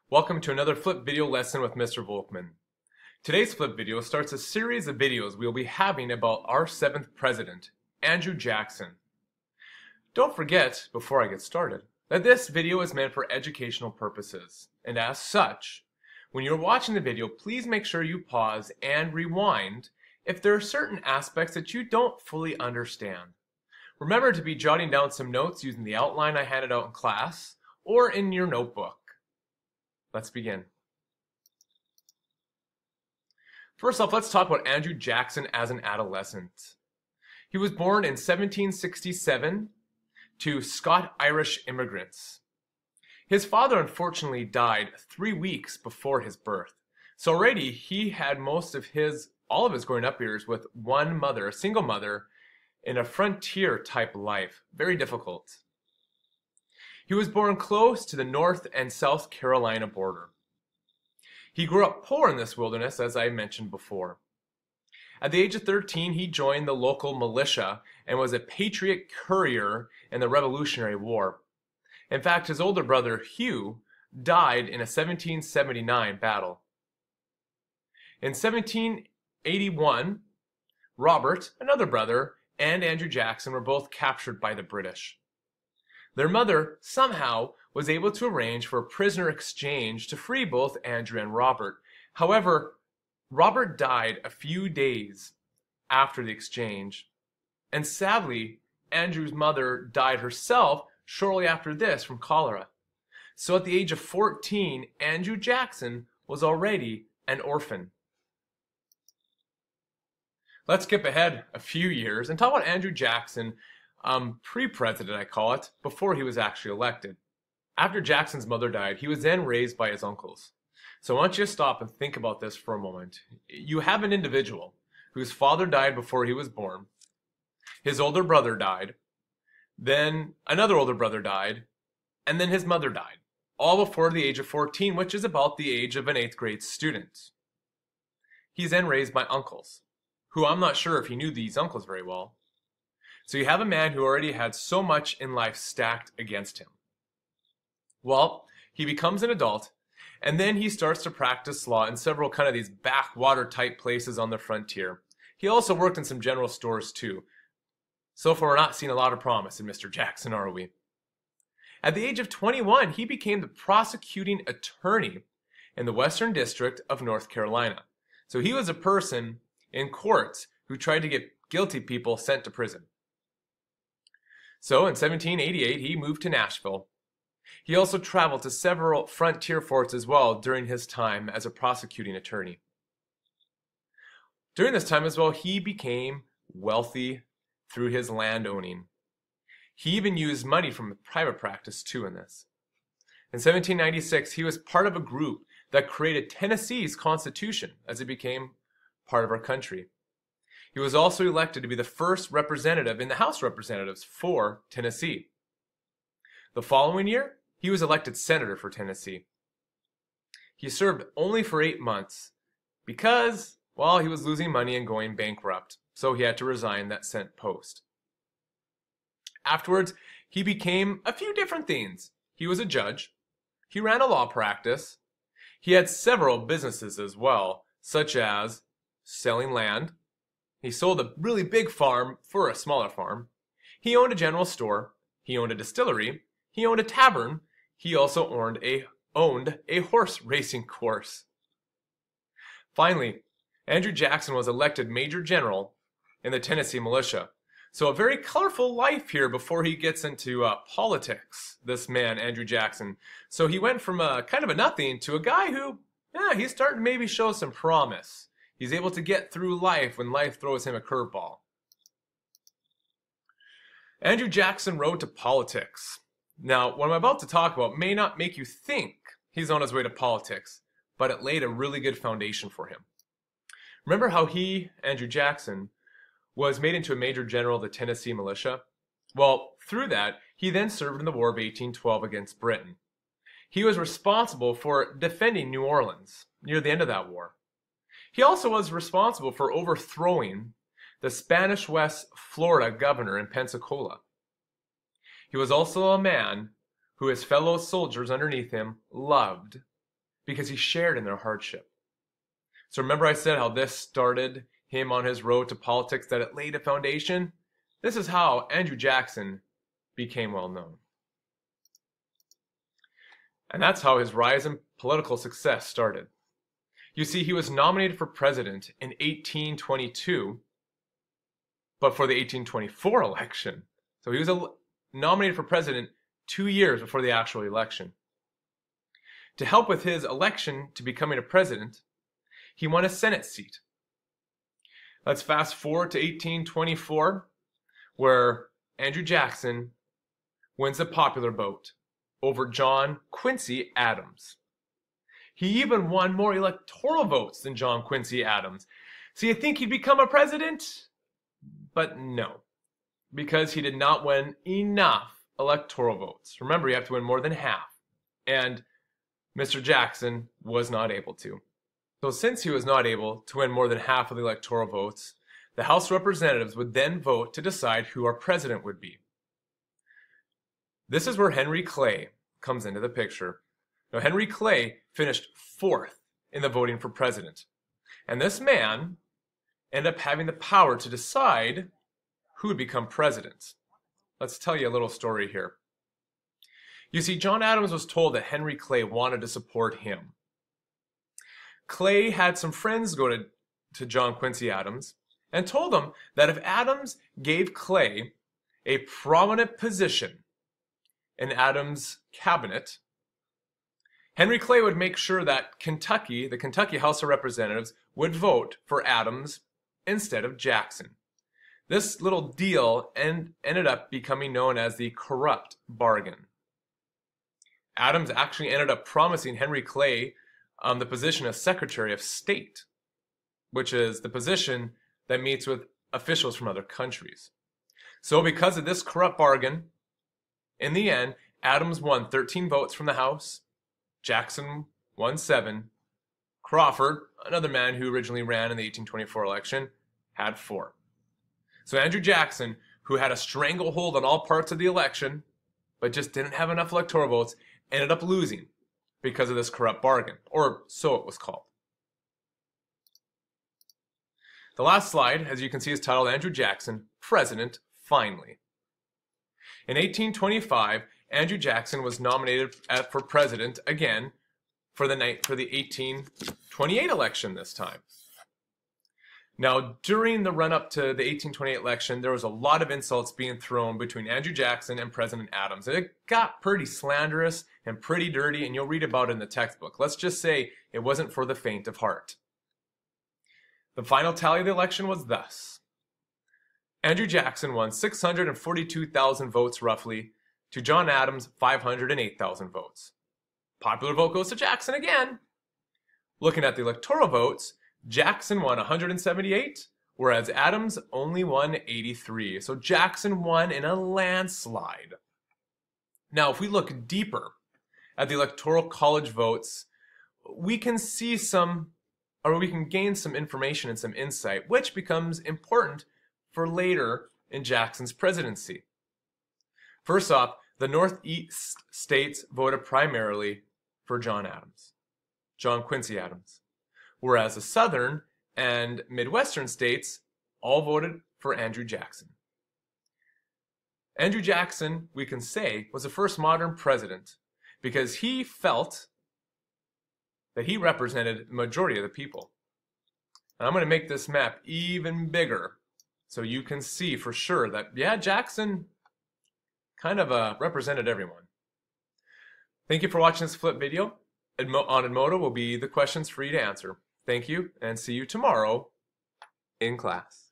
Welcome to another flip video lesson with Mr. Volkman. Today's flip video starts a series of videos we'll be having about our 7th president, Andrew Jackson. Don't forget, before I get started, that this video is meant for educational purposes, and as such, when you're watching the video, please make sure you pause and rewind if there are certain aspects that you don't fully understand. Remember to be jotting down some notes using the outline I handed out in class or in your notebook. Let's begin. First off, let's talk about Andrew Jackson as an adolescent. He was born in 1767 to Scot-Irish immigrants. His father unfortunately died 3 weeks before his birth. So already he had all of his growing up years with one mother, a single mother, in a frontier type life. Very difficult. He was born close to the North and South Carolina border. He grew up poor in this wilderness, as I mentioned before. At the age of 13, he joined the local militia and was a patriot courier in the Revolutionary War. In fact, his older brother, Hugh, died in a 1779 battle. In 1781, Robert, another brother, and Andrew Jackson were both captured by the British. Their mother somehow was able to arrange for a prisoner exchange to free both Andrew and Robert. However, Robert died a few days after the exchange, and sadly, Andrew's mother died herself shortly after this from cholera. So at the age of 14, Andrew Jackson was already an orphan. Let's skip ahead a few years and talk about Andrew Jackson, pre-president I call it, before he was actually elected. After Jackson's mother died, he was then raised by his uncles. So I want you to stop and think about this for a moment. You have an individual whose father died before he was born, his older brother died, then another older brother died, and then his mother died, all before the age of 14, which is about the age of an 8th grade student. He's then raised by uncles, who I'm not sure if he knew these uncles very well. So you have a man who already had so much in life stacked against him. Well, he becomes an adult, and then he starts to practice law in several kind of these backwater type places on the frontier. He also worked in some general stores too. So far, we're not seeing a lot of promise in Mr. Jackson, are we? At the age of 21, he became the prosecuting attorney in the Western District of North Carolina. So he was a person in courts who tried to get guilty people sent to prison. So in 1788, he moved to Nashville. He also traveled to several frontier forts as well during his time as a prosecuting attorney. During this time as well, he became wealthy through his land owning. He even used money from private practice too in this. In 1796, he was part of a group that created Tennessee's Constitution as it became part of our country. He was also elected to be the first representative in the House of Representatives for Tennessee. The following year, he was elected senator for Tennessee. He served only for 8 months because, well, he was losing money and going bankrupt, so he had to resign that Senate post. Afterwards, he became a few different things. He was a judge. He ran a law practice. He had several businesses as well, such as selling land. He sold a really big farm for a smaller farm. He owned a general store. He owned a distillery. He owned a tavern. He also owned a horse racing course. Finally, Andrew Jackson was elected Major General in the Tennessee militia. So a very colorful life here before he gets into politics, this man, Andrew Jackson. So he went from kind of a nothing to a guy who, he's starting to maybe show some promise. He's able to get through life when life throws him a curveball. Andrew Jackson rode to politics. Now, what I'm about to talk about may not make you think he's on his way to politics, but it laid a really good foundation for him. Remember how he, Andrew Jackson, was made into a major general of the Tennessee militia? Well, through that, he then served in the War of 1812 against Britain. He was responsible for defending New Orleans near the end of that war. He also was responsible for overthrowing the Spanish West Florida governor in Pensacola. He was also a man who his fellow soldiers underneath him loved because he shared in their hardship. So remember I said how this started him on his road to politics, that it laid a foundation? This is how Andrew Jackson became well known. And that's how his rise in political success started. You see, he was nominated for president in 1822, but for the 1824 election. So he was nominated for president 2 years before the actual election. To help with his election to becoming a president, he won a Senate seat. Let's fast forward to 1824, where Andrew Jackson wins the popular vote over John Quincy Adams. He even won more electoral votes than John Quincy Adams. So you think he'd become a president? But no, because he did not win enough electoral votes. Remember, you have to win more than half. And Mr. Jackson was not able to. So since he was not able to win more than half of the electoral votes, the House of Representatives would then vote to decide who our president would be. This is where Henry Clay comes into the picture. Now, Henry Clay finished 4th in the voting for president. And this man ended up having the power to decide who would become president. Let's tell you a little story here. You see, John Adams was told that Henry Clay wanted to support him. Clay had some friends go to John Quincy Adams and told him that if Adams gave Clay a prominent position in Adams' cabinet, Henry Clay would make sure that Kentucky, the Kentucky House of Representatives, would vote for Adams instead of Jackson. This little deal ended up becoming known as the corrupt bargain. Adams actually ended up promising Henry Clay the position of Secretary of State, which is the position that meets with officials from other countries. So because of this corrupt bargain, in the end, Adams won 13 votes from the House, Jackson won 7, Crawford, another man who originally ran in the 1824 election, had 4. So Andrew Jackson, who had a stranglehold on all parts of the election, but just didn't have enough electoral votes, ended up losing because of this corrupt bargain, or so it was called. The last slide, as you can see, is titled Andrew Jackson, President Finally. In 1825, Andrew Jackson was nominated for president again for the 1828 election this time. Now, during the run-up to the 1828 election, there was a lot of insults being thrown between Andrew Jackson and President Adams. And it got pretty slanderous and pretty dirty, and you'll read about it in the textbook. Let's just say it wasn't for the faint of heart. The final tally of the election was thus. Andrew Jackson won 642,000 votes roughly to John Adams' 508,000 votes. Popular vote goes to Jackson again. Looking at the electoral votes, Jackson won 178, whereas Adams only won 83. So Jackson won in a landslide. Now, if we look deeper at the Electoral College votes, we can see we can gain some information and some insight, which becomes important for later in Jackson's presidency. First off, the Northeast states voted primarily for John Quincy Adams, whereas the Southern and Midwestern states all voted for Andrew Jackson. Andrew Jackson, we can say, was the first modern president because he felt that he represented the majority of the people. And I'm going to make this map even bigger so you can see for sure that, yeah, Jackson kind of represented everyone. Thank you for watching this flip video. On Edmodo will be the questions for you to answer. Thank you, and see you tomorrow in class.